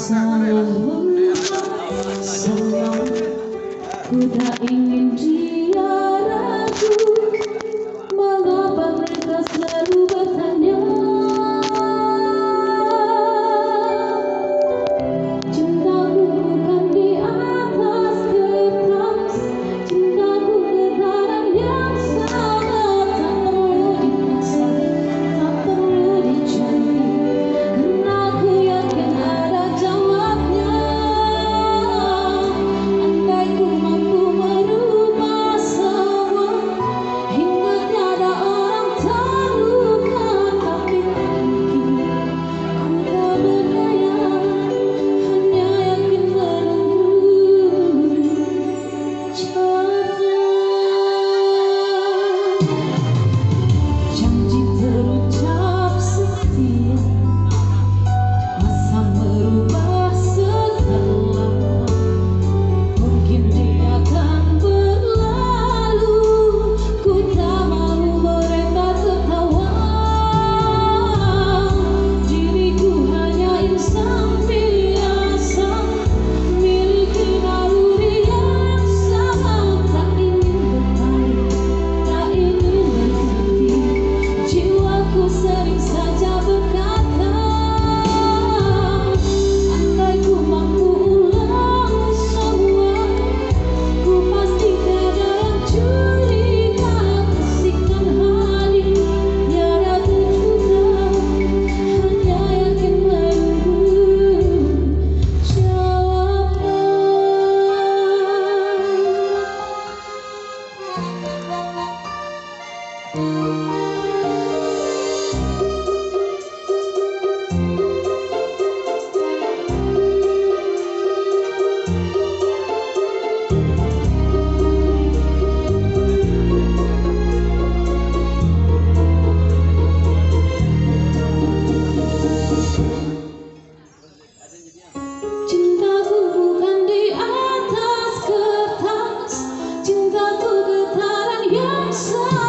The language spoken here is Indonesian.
selalu senang, ku tak ingin dia ragu. Mengapa mereka selalu bertanya? Cintaku bukan di atas kertas, cintaku getaran yang sangat tak perlu dipaksa, tak perlu dicari, karena aku yakin ada jawabnya. Andai ku mampu merubah semua hingga tiada orang terluka, tapi mungkin ku tak berdaya, hanya yakin menunggu jawabnya. Janji terucap setia, masa merubah setelah, mungkin dia akan berlalu. Ku tak mau mereka tertawa, diriku hanya insan biasa, miliki naluri yang sama. Tak ingin bertarik, tak ingin berhenti, jiwaku sering saja berkata, andai ku mampu ulang semua, ku pasti tiada yang curiga. Kasihkan hadir tiada terduga, hanya yakin menunggu jawabnya. Cintaku bukan di atas kertas, cintaku getaran yang sama.